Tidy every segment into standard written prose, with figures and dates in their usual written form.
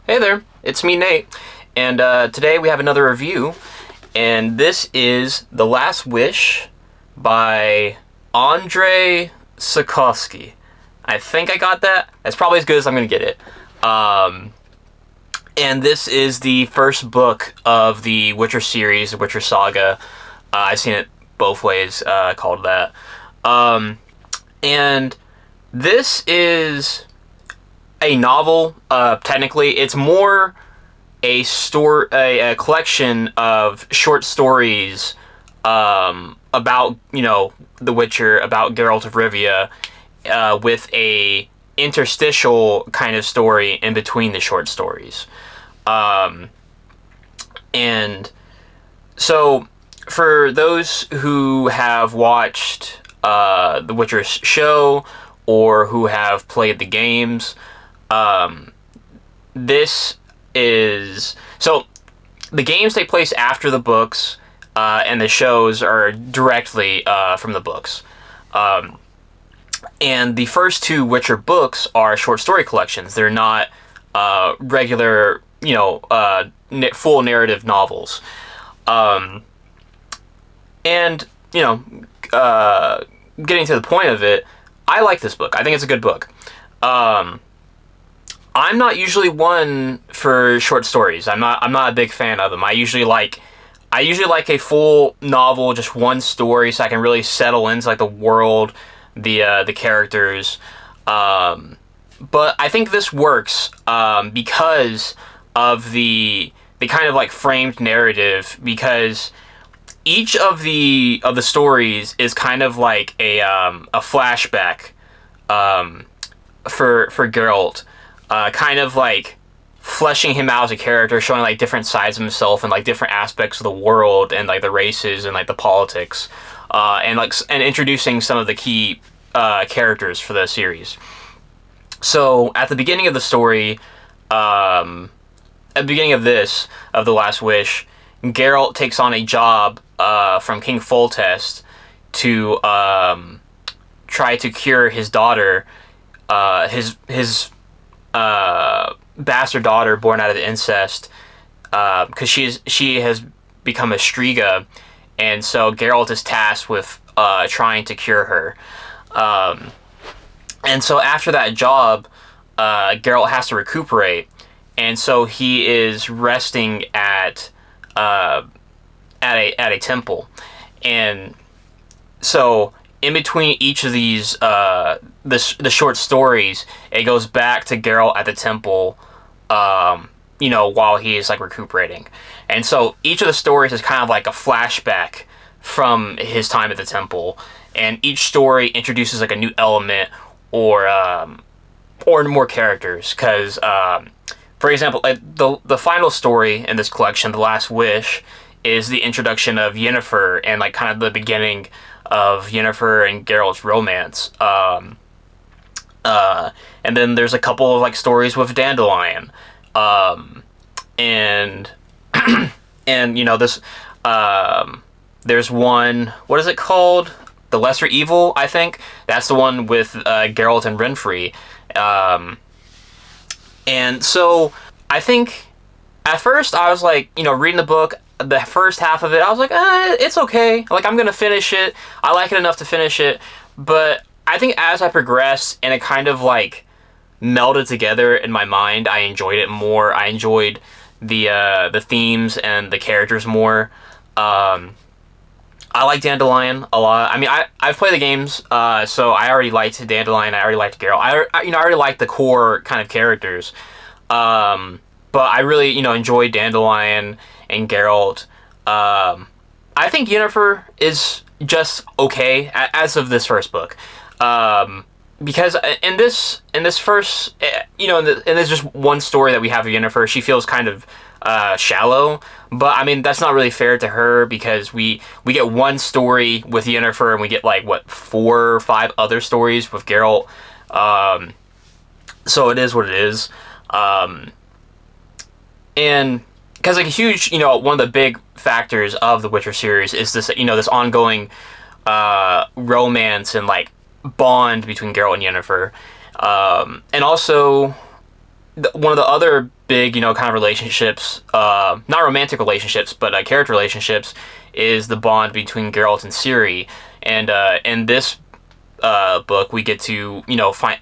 Hey there, it's me, Nate, and today we have another review, and this is The Last Wish by Andrzej Sapkowski. I think I got that. That's probably as good as I'm going to get it. And this is the first book of the Witcher series, the Witcher Saga. I've seen it both ways called that. And this is a novel. Technically, it's more a collection of short stories about the Witcher, about Geralt of Rivia, with a interstitial kind of story in between the short stories. And so, for those who have watched the Witcher show or who have played the games, this is... So, the games take place after the books, and the shows are directly from the books. And the first two Witcher books are short story collections. They're not regular, full narrative novels. And, getting to the point of it, I like this book. I think it's a good book. I'm not usually one for short stories. I'm not a big fan of them. I usually like a full novel, just one story, so I can really settle into the world, the characters. But I think this works because of the kind of framed narrative, because each of the stories is kind of like a flashback for Geralt, kind of fleshing him out as a character, showing different sides of himself and different aspects of the world and the races and the politics, and introducing some of the key characters for the series. So at the beginning of the story, at the beginning of The Last Wish, Geralt takes on a job from King Foltest to try to cure his daughter, his bastard daughter born out of incest, because she has become a Striga, and so Geralt is tasked with trying to cure her. And so after that job, Geralt has to recuperate, and so he is resting at a temple. And so in between each of these the short stories, it goes back to Geralt at the temple, while he is recuperating. And so each of the stories is kind of like a flashback from his time at the temple, and each story introduces a new element or more characters. Because for example, the final story in this collection, The Last Wish, is the introduction of Yennefer and kind of the beginning of Yennefer and Geralt's romance. And then there's a couple of stories with Dandelion, and this there's one, what is it called? The Lesser Evil, I think. That's the one with Geralt and Renfri. And so I think at first I was reading the book, the first half of it, I was it's okay. I'm gonna finish it. I like it enough to finish it. But I think as I progressed and it kind of melded together in my mind, I enjoyed it more. I enjoyed the themes and the characters more. I like Dandelion a lot. I mean, I've played the games, so I already liked Dandelion. I already liked Geralt. I already liked the core kind of characters. But I really enjoyed Dandelion and Geralt. I think Yennefer is just okay as of this first book, because in this first, in this just one story that we have of Yennefer, she feels kind of shallow. But I mean, that's not really fair to her, because we get one story with Yennefer and we get 4 or 5 other stories with Geralt. So it is what it is. And because a huge, one of the big factors of the Witcher series is this, this ongoing romance and bond between Geralt and Yennefer. And also, one of the other big, kind of relationships, not romantic relationships, but character relationships, is the bond between Geralt and Ciri. And in this book, we get to,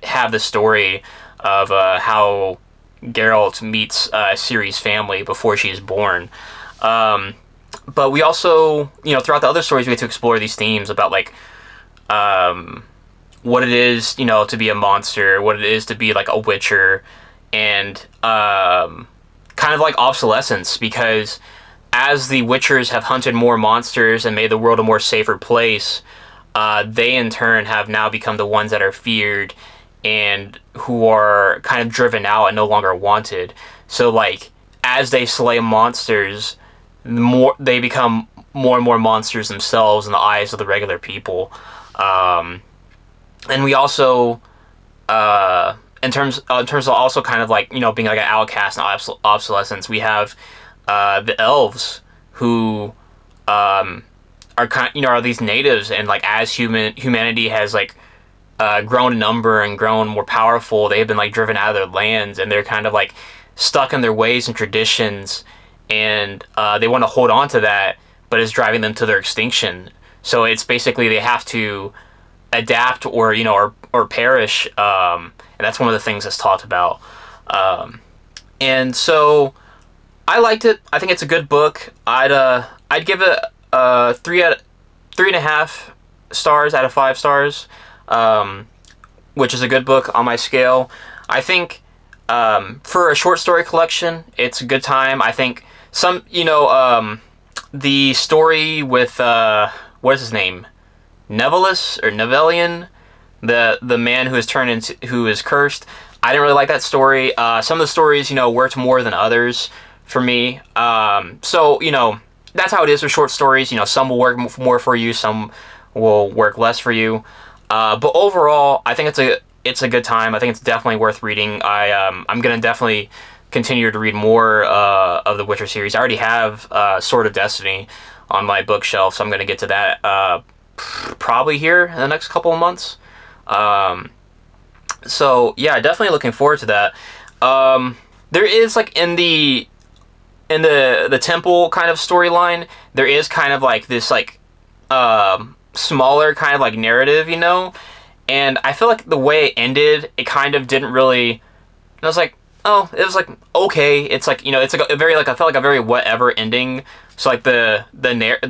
have the story of how Geralt meets Ciri's family before she is born. But we also, throughout the other stories, we get to explore these themes about, like, what it is, to be a monster, what it is to be, like, a witcher, and kind of like obsolescence, because as the witchers have hunted more monsters and made the world a more safer place, they in turn have now become the ones that are feared and who are kind of driven out and no longer wanted. So, like, as they slay monsters, they become more and more monsters themselves in the eyes of the regular people. And we also, in terms of also kind of like, being like an outcast and obsolescence, we have the elves who are kind, are these natives, and like as humanity has like grown in number and grown more powerful, they've been like driven out of their lands, and they're kind of like stuck in their ways and traditions, and they want to hold on to that, but it's driving them to their extinction. So it's basically they have to adapt or or perish, and that's one of the things that's talked about. And so I liked it. I think it's a good book. I'd give it 3.5 stars out of 5 stars, which is a good book on my scale. I think for a short story collection, it's a good time. I think some, the story with what is his name, Nevelis or Nevelian, the man who is who is cursed. I didn't really like that story. Some of the stories, worked more than others for me. So, that's how it is with short stories. Some will work more for you, some will work less for you. But overall, I think it's a good time. I think it's definitely worth reading. I'm gonna definitely continue to read more of the Witcher series. I already have Sword of Destiny on my bookshelf, so I'm gonna get to that probably here in the next couple of months. So yeah, definitely looking forward to that. There is like in the temple kind of storyline, there is kind of like this like smaller kind of like narrative, and I feel like the way it ended, it kind of didn't really. I was like, oh, it was like okay. It's like it's like a very like I felt like a very whatever ending. So like the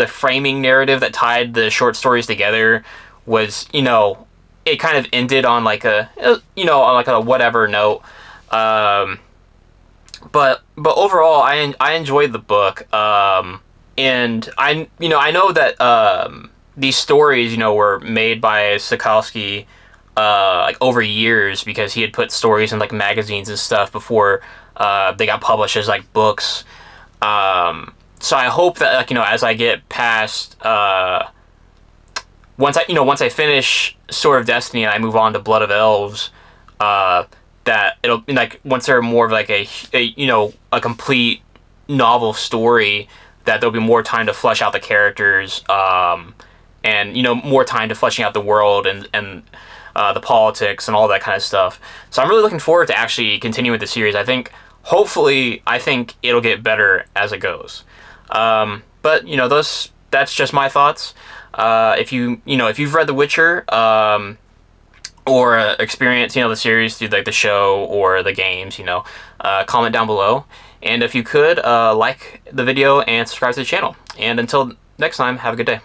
framing narrative that tied the short stories together was it kind of ended on like a on like a whatever note. But overall, I enjoyed the book, and I know that these stories were made by Sapkowski like over years, because he had put stories in like magazines and stuff before they got published as like books. So I hope that like as I get past once I finish Sword of Destiny and I move on to Blood of Elves, that it'll like once they're more of like a complete novel story, that there'll be more time to flesh out the characters, and more time to fleshing out the world and the politics and all that kind of stuff. So I'm really looking forward to actually continuing the series. I think it'll get better as it goes. But that's just my thoughts. If you've read The Witcher, or experience the series through like the show or the games, comment down below, and if you could like the video and subscribe to the channel. And until next time, have a good day.